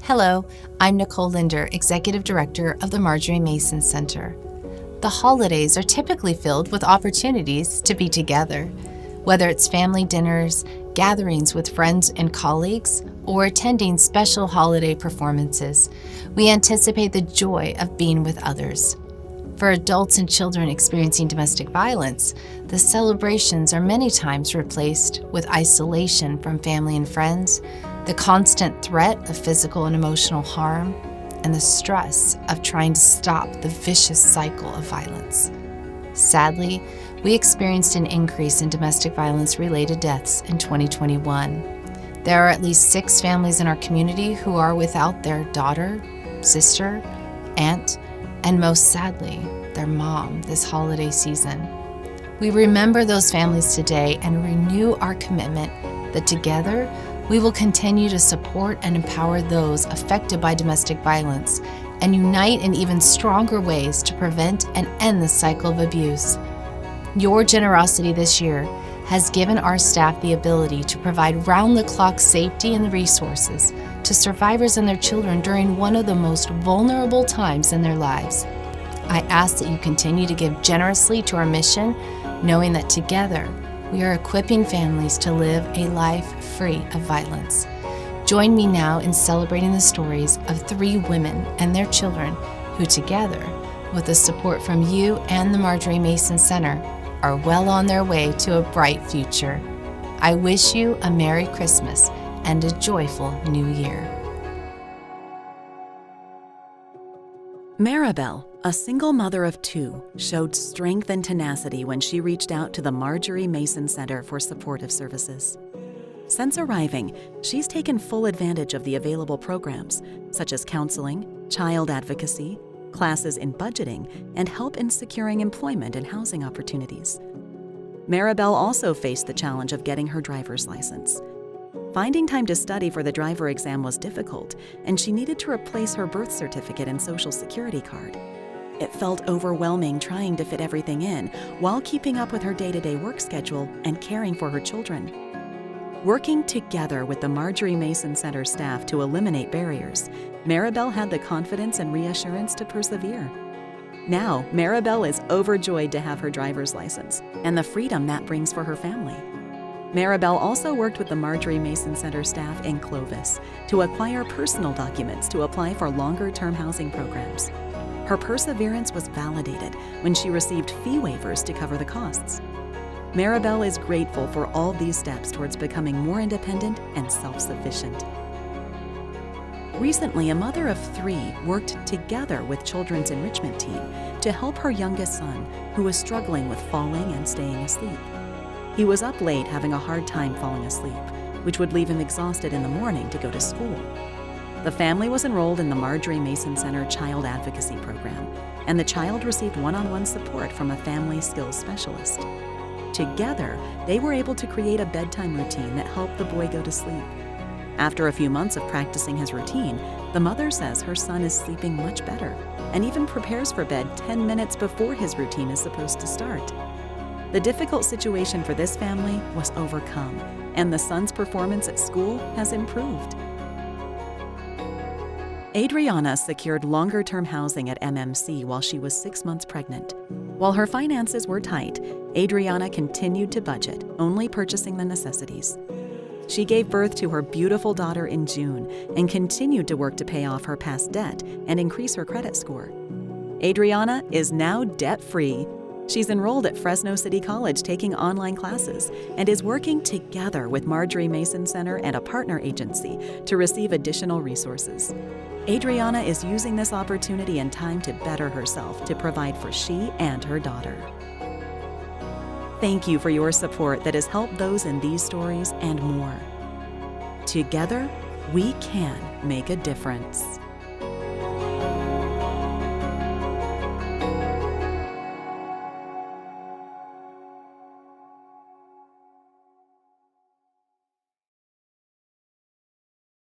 Hello, I'm Nicole Linder, Executive Director of the Marjorie Mason Center. The holidays are typically filled with opportunities to be together, whether it's family dinners, gatherings with friends and colleagues, or attending special holiday performances. We anticipate the joy of being with others. For adults and children experiencing domestic violence, the celebrations are many times replaced with isolation from family and friends, the constant threat of physical and emotional harm, and the stress of trying to stop the vicious cycle of violence. Sadly, we experienced an increase in domestic violence-related deaths in 2021. There are at least 6 families in our community who are without their daughter, sister, aunt, and most sadly, their mom this holiday season. We remember those families today and renew our commitment that together we will continue to support and empower those affected by domestic violence and unite in even stronger ways to prevent and end the cycle of abuse. Your generosity this year has given our staff the ability to provide round-the-clock safety and the resources to survivors and their children during one of the most vulnerable times in their lives. I ask that you continue to give generously to our mission, knowing that together we are equipping families to live a life free of violence. Join me now in celebrating the stories of 3 women and their children who together, with the support from you and the Marjorie Mason Center, are well on their way to a bright future. I wish you a Merry Christmas and a joyful New Year. Maribel, a single mother of 2, showed strength and tenacity when she reached out to the Marjorie Mason Center for supportive services. Since arriving, she's taken full advantage of the available programs, such as counseling, child advocacy, classes in budgeting, and help in securing employment and housing opportunities. Maribel also faced the challenge of getting her driver's license. Finding time to study for the driver exam was difficult, and she needed to replace her birth certificate and social security card. It felt overwhelming trying to fit everything in while keeping up with her day-to-day work schedule and caring for her children. Working together with the Marjorie Mason Center staff to eliminate barriers, Maribel had the confidence and reassurance to persevere. Now, Maribel is overjoyed to have her driver's license and the freedom that brings for her family. Maribel also worked with the Marjorie Mason Center staff in Clovis to acquire personal documents to apply for longer-term housing programs. Her perseverance was validated when she received fee waivers to cover the costs. Maribel is grateful for all these steps towards becoming more independent and self-sufficient. Recently, a mother of 3 worked together with Children's Enrichment Team to help her youngest son, who was struggling with falling and staying asleep. He was up late having a hard time falling asleep, which would leave him exhausted in the morning to go to school. The family was enrolled in the Marjorie Mason Center Child Advocacy Program, and the child received one-on-one support from a family skills specialist. Together, they were able to create a bedtime routine that helped the boy go to sleep. After a few months of practicing his routine, the mother says her son is sleeping much better and even prepares for bed 10 minutes before his routine is supposed to start. The difficult situation for this family was overcome, and the son's performance at school has improved. Adriana secured longer-term housing at MMC while she was 6 months pregnant. While her finances were tight, Adriana continued to budget, only purchasing the necessities. She gave birth to her beautiful daughter in June and continued to work to pay off her past debt and increase her credit score. Adriana is now debt-free. She's enrolled at Fresno City College taking online classes and is working together with Marjorie Mason Center and a partner agency to receive additional resources. Adriana is using this opportunity and time to better herself to provide for she and her daughter. Thank you for your support that has helped those in these stories and more. Together, we can make a difference.